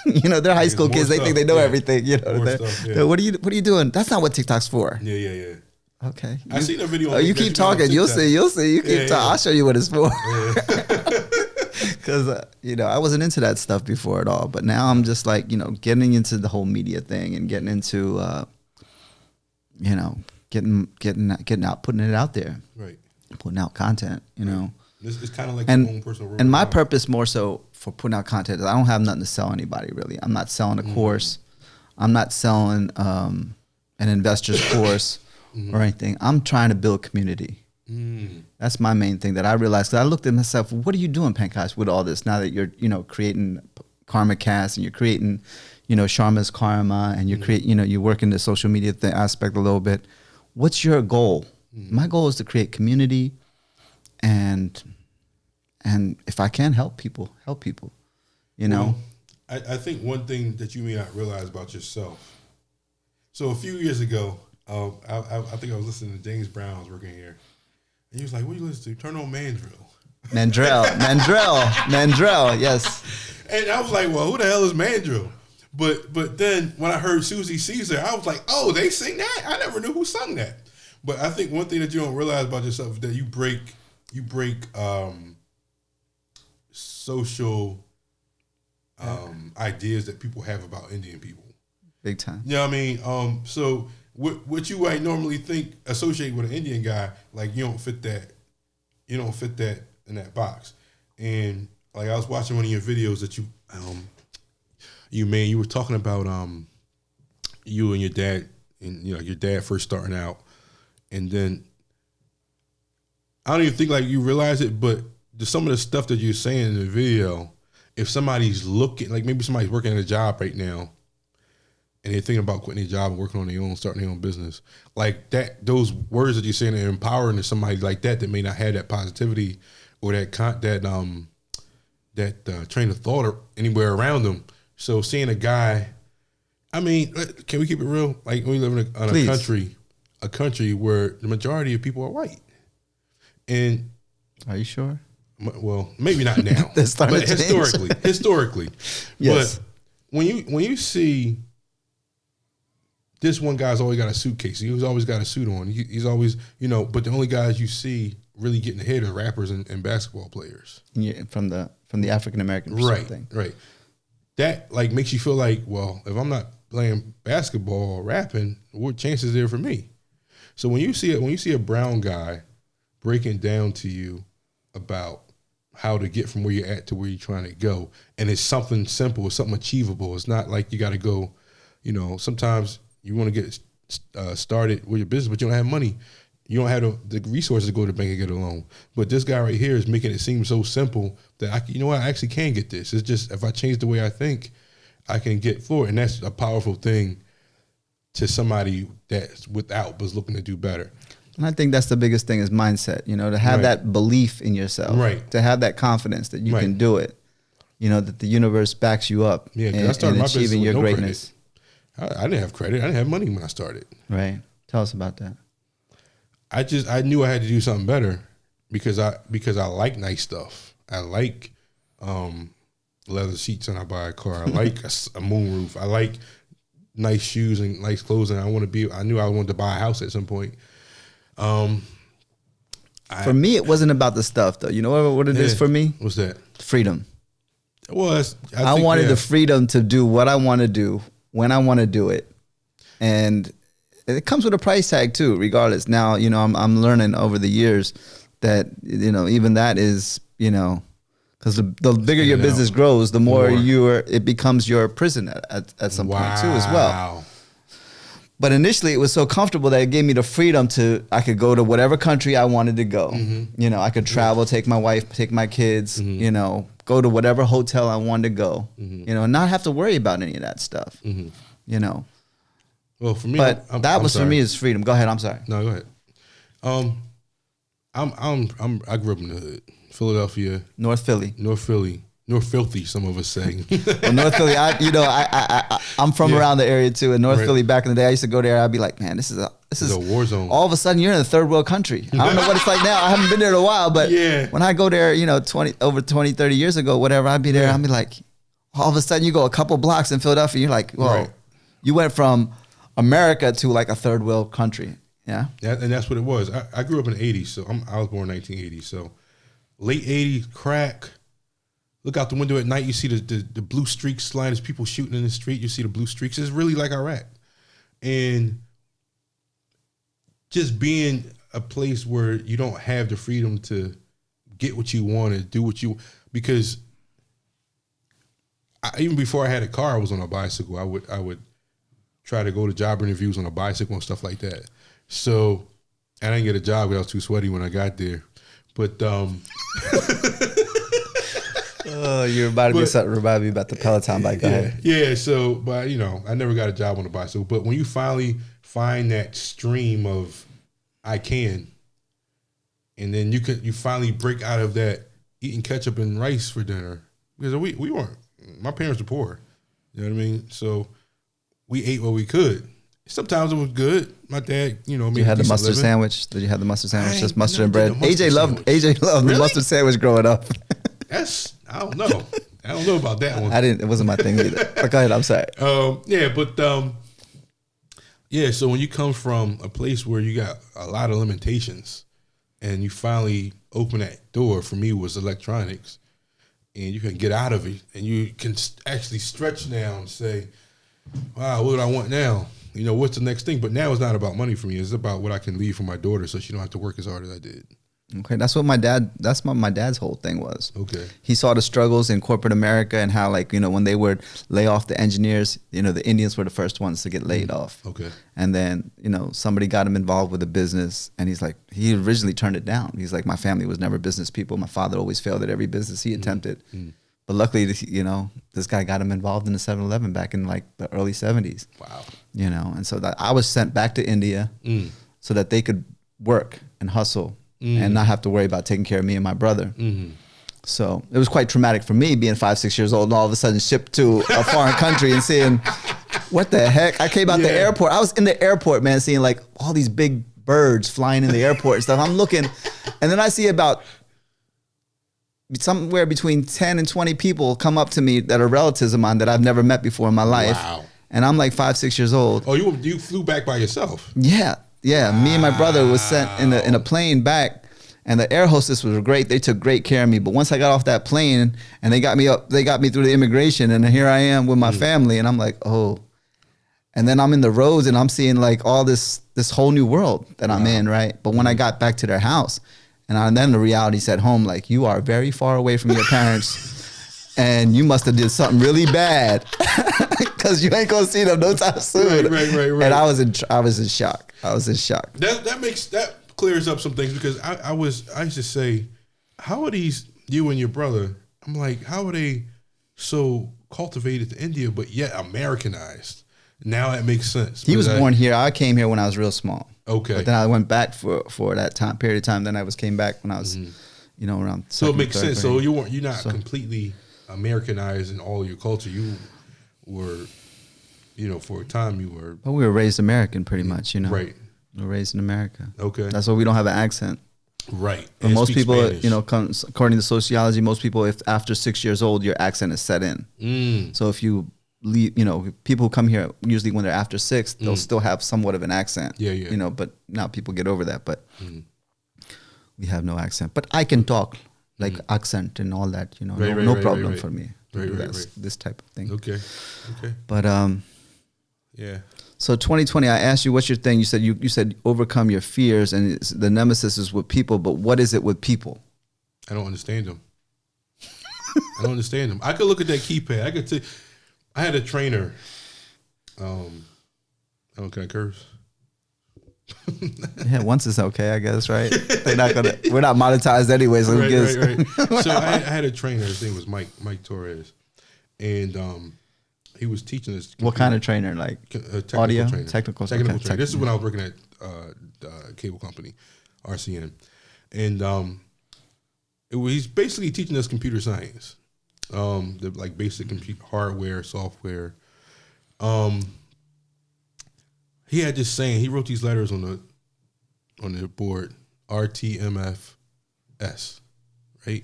You know, they're high school kids. They think they know everything. You know, what are you doing? That's not what TikTok's for. Yeah. Okay. I seen a video. You keep talking. You'll see. You keep talking. I'll show you what it's for. Because, you know, I wasn't into that stuff before at all. But now I'm just like, you know, getting into the whole media thing and getting into, you know, getting out, putting it out there. Right. Putting out content, you know. It's kind of like your own personal role. And my purpose more so for putting out content is I don't have nothing to sell anybody, really. I'm not selling a course. I'm not selling an investor's course or anything. I'm trying to build community. That's my main thing that I realized. Cause I looked at myself, what are you doing, KarmaKast, with all this? Now that you're, you know, creating KarmaKast and you're creating, you know, Sharma's Karma, and you're you know, you work in the social media aspect a little bit. What's your goal? My goal is to create community, and if I can help people, you know. Well, I think one thing that you may not realize about yourself. So a few years ago, I think I was listening to James Brown. I was working here. And he was like, what are you listening to? Turn on Mandrill. Mandrill, yes. And I was like, well, who the hell is Mandrill? But then when I heard Susie Caesar, I was like, oh, they sing that? I never knew who sung that. But I think one thing that you don't realize about yourself is that you break social ideas that people have about Indian people. Big time. You know what I mean? So what you might normally think associate with an Indian guy, like you don't fit that in that box. And like I was watching one of your videos that you were talking about you and your dad, and you know your dad first starting out, and then I don't even think like you realize it, but some of the stuff that you're saying in the video, if somebody's looking, like maybe somebody's working at a job right now, and they're thinking about quitting their job and working on their own, starting their own business, like that, those words that you're saying are empowering to somebody like that may not have that positivity or that train of thought or anywhere around them. So seeing a guy, I mean, can we keep it real? Like we live in a country where the majority of people are white. And are you sure? Well, maybe not now, but historically, yes. But when you see this one guy's always got a suitcase, he's always got a suit on. He's always, you know, but the only guys you see really getting ahead are rappers and basketball players. Yeah, from the African American thing. Right. That like makes you feel like, well, if I'm not playing basketball or rapping, what chances are there for me? So when you see a brown guy breaking down to you about how to get from where you're at to where you're trying to go, and it's something simple, it's something achievable. It's not like you got to go, you know, sometimes you want to get started with your business, but you don't have money. You don't have the resources to go to the bank and get a loan. But this guy right here is making it seem so simple that I actually can get this. It's just if I change the way I think, I can get forward. And that's a powerful thing to somebody that's without but is looking to do better. And I think that's the biggest thing is mindset, you know, to have that belief in yourself, to have that confidence that you can do it, you know, that the universe backs you up in achieving your greatness. I didn't have credit. I didn't have money when I started. Right. Tell us about that. I knew I had to do something better because I like nice stuff. I like leather seats when I buy a car. I like a moonroof. I like nice shoes and nice clothes. And I knew I wanted to buy a house at some point. For me, it wasn't about the stuff though. You know what it is for me? What's that? Freedom. Well, I wanted the freedom to do what I want to do when I want to do it, and it comes with a price tag too. Regardless, now you know I'm learning over the years that you know even that is you know because the bigger your business grows, the more it becomes your prison at some point too as well. But initially, it was so comfortable that it gave me the freedom I could go to whatever country I wanted to go. Mm-hmm. You know, I could travel, take my wife, take my kids, you know, go to whatever hotel I wanted to go, you know, and not have to worry about any of that stuff, you know. Well, for me, but that was for me is freedom. Go ahead. I'm sorry. No, go ahead. I grew up in the hood, Philadelphia, North Philly. North Filthy. Some of us say. Well, North Philly. I'm from around the area too. In North Philly, back in the day, I used to go there. I'd be like, man, this is a war zone. All of a sudden, you're in a third world country. I don't know what it's like now. I haven't been there in a while, but when I go there, 20, 30 years ago, whatever, I'd be there. I'd be like, all of a sudden, you go a couple blocks in Philadelphia, you're like, whoa, you went from America to like a third world country. Yeah. And that's what it was. I grew up in the 80s, so I was born in 1980. So late 80s, crack. Look out the window at night, you see the blue streaks line. There's people shooting in the street. You see the blue streaks. It's really like Iraq. And just being a place where you don't have the freedom to get what you want and do what you, because even before I had a car, I was on a bicycle. I would try to go to job interviews on a bicycle and stuff like that. So I didn't get a job because I was too sweaty when I got there. But you reminded me about the Peloton bike. Go ahead. Yeah. So, but I never got a job on a bicycle. But when you finally find that stream of I can, and then you finally break out of that eating ketchup and rice for dinner, because we weren't. My parents were poor. You know what I mean? So we ate what we could. Sometimes it was good. My dad, you had the mustard sandwich. Did you have the mustard sandwich? Just mustard and bread. AJ loved the mustard sandwich growing up. I don't know. I don't know about that one. It wasn't my thing either. But go ahead. I'm sorry. So when you come from a place where you got a lot of limitations, and you finally open that door, for me was electronics, and you can get out of it, and you can actually stretch now and say, wow, what do I want now? What's the next thing? But now it's not about money for me. It's about what I can leave for my daughter so she don't have to work as hard as I did. Okay, that's what my dad's whole thing was. Okay. He saw the struggles in corporate America and how, when they would lay off the engineers, the Indians were the first ones to get laid off. Okay. And then, somebody got him involved with a business, and he's like, he originally turned it down. He's like, my family was never business people. My father always failed at every business he attempted. Mm-hmm. But luckily, this guy got him involved in the 7-Eleven back in like the early 70s. Wow. And so that I was sent back to India so that they could work and hustle and not have to worry about taking care of me and my brother. Mm-hmm. So it was quite traumatic for me being 5-6 years old and all of a sudden shipped to a foreign country and seeing what the heck. I came out the airport. I was in the airport, man, seeing like all these big birds flying in the airport and stuff. I'm looking, and then I see about somewhere between 10 and 20 people come up to me that are relatives of mine that I've never met before in my life. Wow. And I'm like 5-6 years old. Oh, you flew back by yourself? Yeah. Wow. Me and my brother was sent in a plane back, and the air hostess was great. They took great care of me. But once I got off that plane and they got me through the immigration, and here I am with my family, and I'm like, oh. And then I'm in the roads and I'm seeing like all this whole new world that I'm in, right? But when I got back to their house, and then the reality set home, like, you are very far away from your parents and you must have did something really bad because you ain't gonna see them no time soon. Right. And I was in shock. That clears up some things, because I used to say, how are you and your brother? I'm like, how are they so cultivated to India but yet Americanized? Now it makes sense. He was born here. I came here when I was real small. Okay. But then I went back for that period of time. Then I came back when I was, around. So it makes sense. Grade. So you're not completely Americanized in all of your culture. You were, for a time you were. But we were raised American, pretty much. Right. We were raised in America. Okay. That's why we don't have an accent. Right. But most people, according to sociology, most people, if after 6 years old, your accent is set in. So if you leave, people who come here usually when they're after 6, they'll still have somewhat of an accent. Yeah. But now people get over that. But we have no accent. But I can talk like accent and all that. No problem for me. This type of thing. Okay. But yeah. So 2020, I asked you, what's your thing? You said overcome your fears, and the nemesis is with people. But what is it with people? I don't understand them. I could look at that keypad. I could say, I had a trainer. Can I curse? Yeah, once it's okay, I guess, right? We're not monetized anyway, so who gives? Right. So I had a trainer. His name was Mike Torres, and He was teaching us. What kind of trainer? Like audio, trainer. technical trainer. Okay, This is when I was working at cable company, RCN, and he's basically teaching us computer science, the like basic computer hardware, software. He had this saying. He wrote these letters on the board, RTMFS, right? He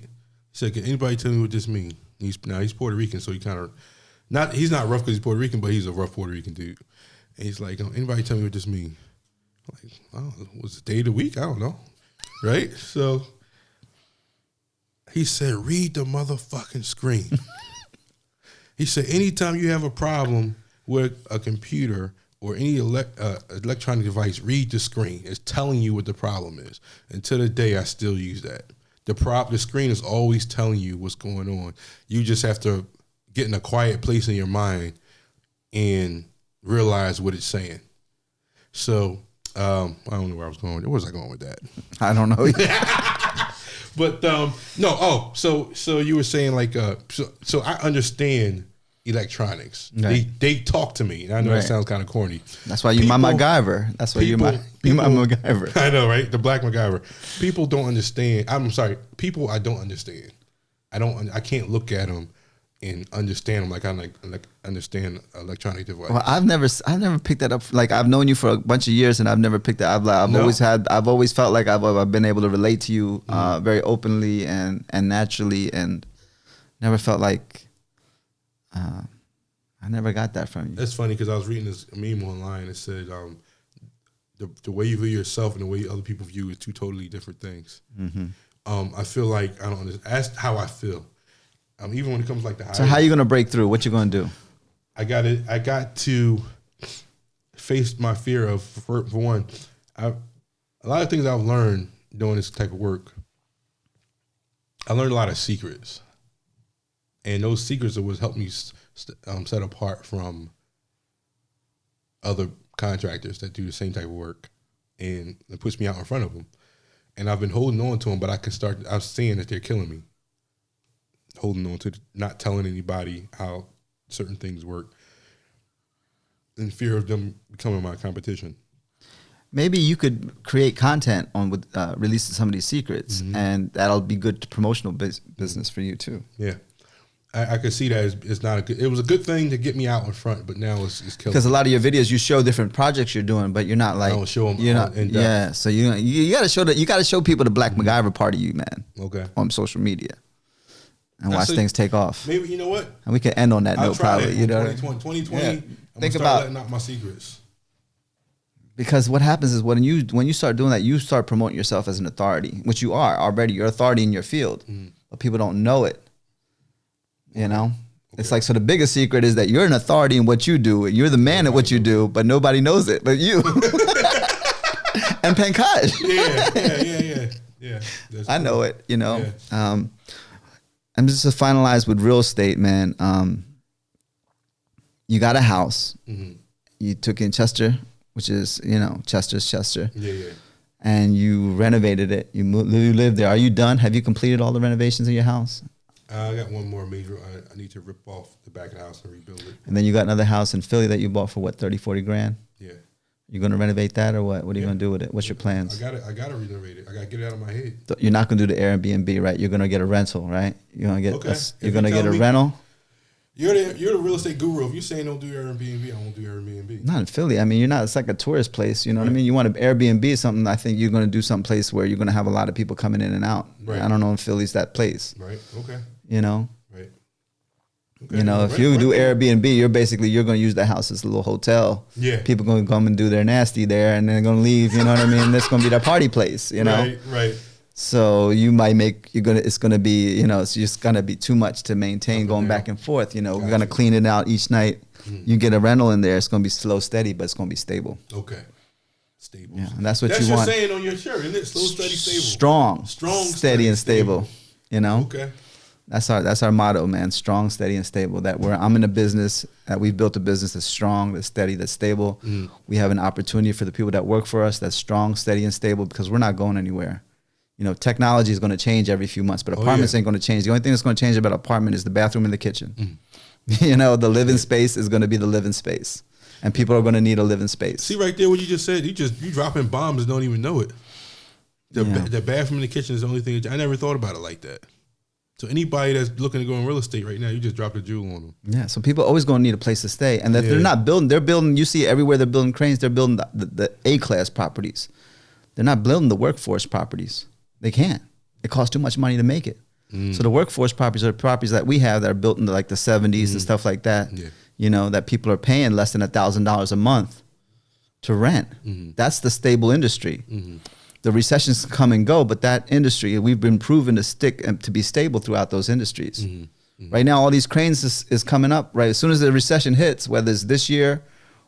said, "Can anybody tell me what this means?" He's Puerto Rican, so he kind of he's not rough because he's Puerto Rican, but he's a rough Puerto Rican dude. And he's like, "Anybody tell me what this means?" Like, oh, was it day of the week? I don't know, right? So he said, "Read the motherfucking screen." He said, "Anytime you have a problem with a computer or any electronic device, read the screen. It's telling you what the problem is." And to the day, I still use that. The screen is always telling you what's going on. You just have to get in a quiet place in your mind and realize what it's saying. So I don't know where I was going. Where was I going with that? I don't know. But no. Oh, so you were saying like so I understand electronics. Right. They talk to me. And I know that sounds kind of corny. That's why you're my MacGyver. That's why you're my MacGyver. I know, right? The black MacGyver. People don't understand. I'm sorry. People I don't understand. I can't look at them and understand them like I understand electronic device. Well, I've never picked that up. Like I've known you for a bunch of years and I've never picked that. I've always felt like I've been able to relate to you very openly and naturally, and never felt like I never got that from you. That's funny because I was reading this meme online. It said the way you view yourself and the way other people view you is two totally different things. Mm-hmm. I feel like I don't understand. That's how I feel. Even when it comes like the So how are you gonna break through? What you gonna do? I got to face my fear of for one. A lot of things I've learned doing this type of work. I learned a lot of secrets. And those secrets are what helped me set apart from other contractors that do the same type of work, and it puts me out in front of them. And I've been holding on to them, but I'm seeing that they're killing me. Holding on to not telling anybody how certain things work, in fear of them becoming my competition. Maybe you could create content on with releasing some of these secrets, and that'll be good promotional business for you too. Yeah. I could see that it's not a good. It was a good thing to get me out in front, but now it's killing. Because a lot of your videos, you show different projects you're doing, but you're not like I don't show them. You're not. Yeah, so you got to show that. You got to show people the Black MacGyver part of you, man. Okay. On social media, and watch things take off. Maybe you know what. And we can end on that note, probably. You know, 2020. Yeah. Think about letting out my secrets. Because what happens is when you start doing that, you start promoting yourself as an authority, which you are already. You're authority in your field, but people don't know it. You know, it's like, so the biggest secret is that you're an authority in what you do. You're the man at what you do, but nobody knows it but you. And KarmaKast. Yeah. I know it, you know. Yeah. I'm just to finalize with real estate, man. You got a house. You took in Chester, which is, you know, Chester's Chester. Yeah. And you renovated it. You lived there. Are you done? Have you completed all the renovations in your house? I got one more major. I need to rip off the back of the house and rebuild it. And then you got another house in Philly that you bought for what, 30, 40 grand? Yeah. You going to renovate that or what? What are you going to do with it? What's your plans? I got to renovate it. I got to get it out of my head. You're not going to do the Airbnb, right? You're going to get a rental, right? You're going to get you're going to get a rental. You're the real estate guru. If you're saying don't do Airbnb, I won't do Airbnb. Not in Philly. I mean, you're not. It's like a tourist place. You know what I mean? You want an Airbnb, something. I think you're going to do some place where you're going to have a lot of people coming in and out. Right. I don't know if Philly's that place. Right. Okay. You know. Right. Okay. You know, if you do Airbnb, you're going to use the house as a little hotel. Yeah. People going to come and do their nasty there, and then they're going to leave. You know what I mean? That's going to be their party place. You know. Right. So you might it's gonna be, you know, it's just gonna be too much to maintain going back and forth. You know, we're gonna clean it out each night. You get a rental in there. It's gonna be slow, steady, but it's gonna be stable. Okay, stable. Yeah, and that's what you want. That's saying on your shirt, isn't it? Slow, steady, stable. Strong, steady, and stable. You know. Okay. That's our motto, man. Strong, steady, and stable. I'm in a business that we've built a business that's strong, that's steady, that's stable. We have an opportunity for the people that work for us that's strong, steady, and stable because we're not going anywhere. You know, technology is going to change every few months, but apartments ain't going to change. The only thing that's going to change about an apartment is the bathroom and the kitchen. You know, the living space is going to be the living space, and people are going to need a living space. See right there what you just said. You dropping bombs and don't even know it. The bathroom and the kitchen is the only thing. I never thought about it like that. So anybody that's looking to go in real estate right now, you just dropped a jewel on them. Yeah. So people always going to need a place to stay, and that they're not building. They're building. You see everywhere they're building cranes. They're building the A-class properties. They're not building the workforce properties. They can't. It costs too much money to make it. So the workforce properties are properties that we have that are built in like the 70s and stuff like that. Yeah. You know, that people are paying less than $1,000 a month to rent. That's the stable industry. The recessions come and go, but that industry, we've been proven to stick and to be stable throughout those industries. Right now, all these cranes is coming up, right? As soon as the recession hits, whether it's this year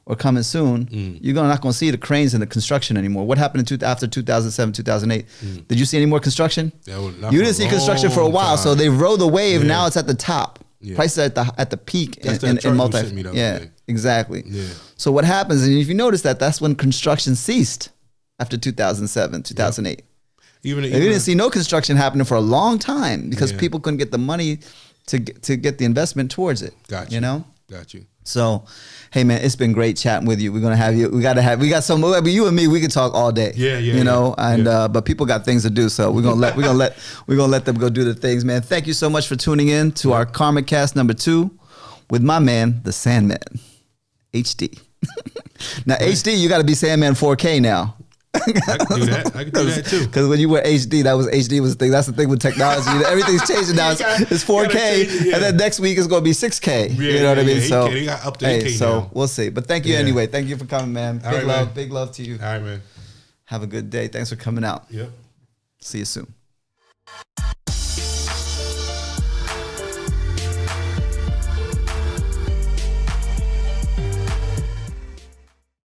or coming soon, you're not going to see the cranes in the construction anymore. What happened after 2007, 2008? Did you see any more construction? You didn't see construction for a while, so they rode the wave. Now it's at the top. Prices are at the peak in multi. Exactly. So what happens, and if you notice that's when construction ceased after 2007, 2008. Even you didn't see no construction happening for a long time because people couldn't get the money to get the investment towards it. Got you. You know? Got you. So, hey man, it's been great chatting with you. We're gonna have you. We got some. I mean, you and me, we can talk all day. You know, and but people got things to do, so we're gonna let them go do the things, man. Thank you so much for tuning in to our KarmaKast number 2 with my man, the Sandman, HD. Now HD, you got to be Sandman 4K now. I can do that. I can do that too. Because when you were HD, HD was the thing. That's the thing with technology. Everything's changing now. It's 4K, and then next week it's going to be 6K. You know what I mean? So, he got up to 8K so now. we'll see. But thank you anyway. Thank you for coming, man. Big love to you. All right, man. Have a good day. Thanks for coming out. Yep. See you soon.